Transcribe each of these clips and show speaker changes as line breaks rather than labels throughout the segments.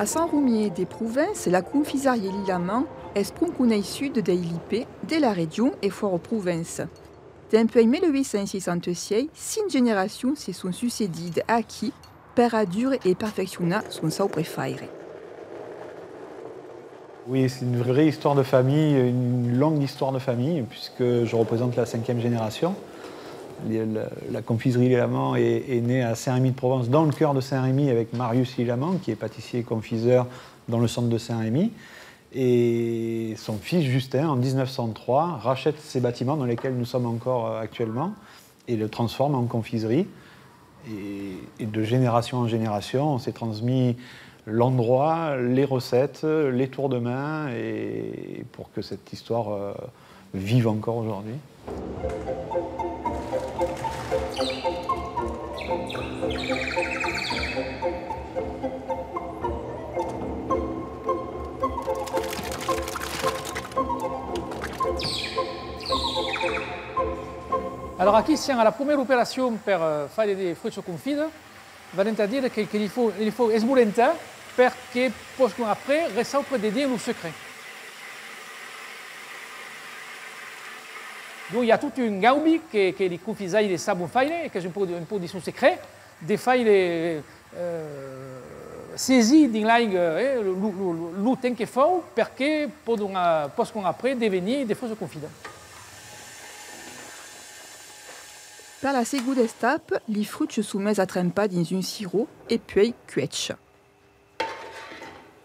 A San Romier des Provinces, la confiserie Lilaman è sprunconei sud dei Lippe, della regione e fuori province. Depuis 1866, 5 générations se sont succédées qui, per adure et perfectiona son sau prefaire.
Oui, c'est une vraie histoire de famille, une longue histoire de famille, puisque je représente la 5e génération. La confiserie Lilaman est née à Saint-Rémy-de-Provence, dans le cœur de Saint-Rémy, avec Marius Lilaman, qui est pâtissier et confiseur dans le centre de Saint-Rémy. Et son fils Justin, en 1903, rachète ces bâtiments dans lesquels nous sommes encore actuellement et le transforme en confiserie. Et de génération en génération, on s'est transmis l'endroit, les recettes, les tours de main, et pour que cette histoire vive encore aujourd'hui.
Alors ici, siamo alla prima operazione per fare dei frutti confit, vale a dire qu'il faut esmolenter perché possono après risolvere dei dialogues secrets. Donc il y a toute une gaube que les confisailles des sabons failles, et que j'ai un peu de son secret, des failles saisies dans l'outil qui faut, perché possono après devenir des fruits confits.
Per la seconda étape, les fruits se soumettent à tremper dans un sirop et puis cuits.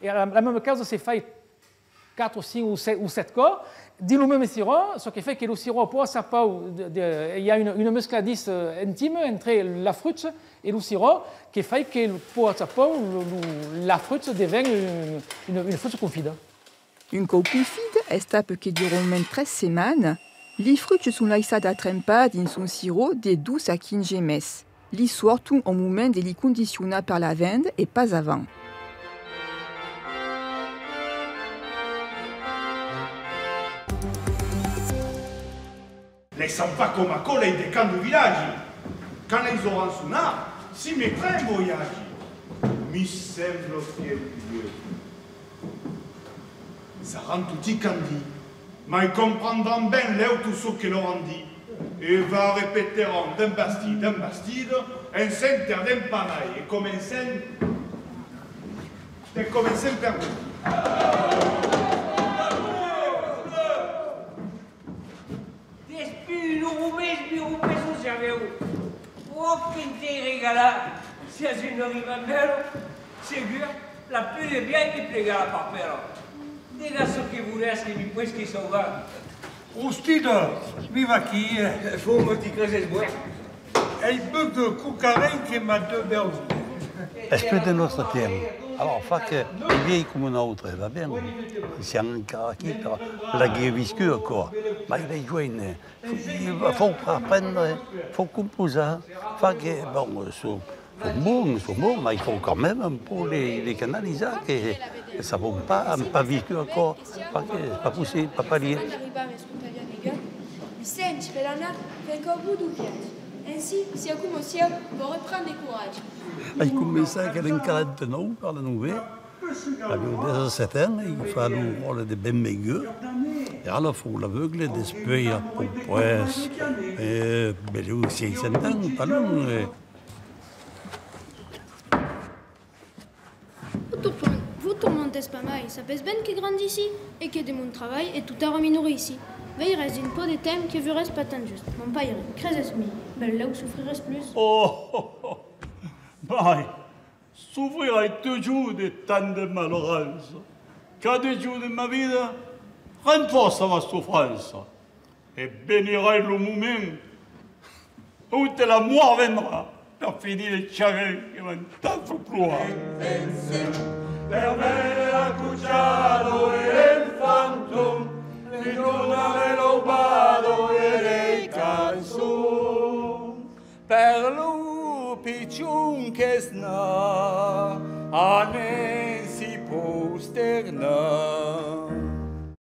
Et la même case, c'est fait 4, 5 ou 7 corps, dans le même sirop, ce qui fait que le sirop, il y a une mescladisse intime entre la fruit et le sirop, qui fait que la fruit devient une fruit confite.
Une coupe confite, étape qui dure au moins 13 semaines. Les fruits sont laissés à tremper dans son sirop de 12 à 15 meses. Les surtout au moment de les conditionner par la vente et pas avant.
Les enfants comme à collègue des camps du village. Quand ils auront son art, s'y mettraient un voyage. Mi semble qu'il Dieu. Ça rend tout y candide. Mais ils comprendront bien tout ce que leur ont dit. Et va répéter d'un bastide, un centre d'un pareil, et commencer par vous.
Spirumé sul cervello. Oh, che ti regala. Si è non arriva bello, sicuro, la più di bien che pregala papero. Diga ce que vous voulez, che mi puoi che salva.
Ustida, viva qui
Fumo ti cose buone.
è il bug cucarain che m'a deux berges.
Esprit de notre terme. Alors, fa que est vieille comme une autre, va bien. C'est un caractère qui la guérisque encore. Mais il est jeune. Il faut apprendre, il faut composer. Fa que, bon, sont bons, mais il faut quand même un peu les canaliser, que ça ne va pas vivre encore. Fa que c'est pas possible, pas parler.
Mi senti per andare perché ho avuto un viaggio. Ainsi, sia come sia, può riprendere coraggio.
Il commençait à 49 par la nouvelle. Il avait 17 ans, il fallait le rôle de ben meilleur. Et à la fois, l'aveugle d'esprit pour presse. Et ben, lui, 600 ans, pas long.
Vous tourmentez pas mal, ça pèse bien qui grandit ici, et que de mon travail est tout à reminorer ici. Mais il reste une peau de thème qui vous reste pas tant juste. Mon père, crèse esmi, ben là où souffrirait plus.
Oh, bye. Souffrirai toujours de tant de malheurances. Cada jour de ma vie renforce ma souffrance. Et bénira le moment où la mort viendra pour finir les chagrins qui m'ont tant souffert. Per me accucciato il fantom di non aver rubato le canzoni. Per lui picciun che sna a ne si può sternare.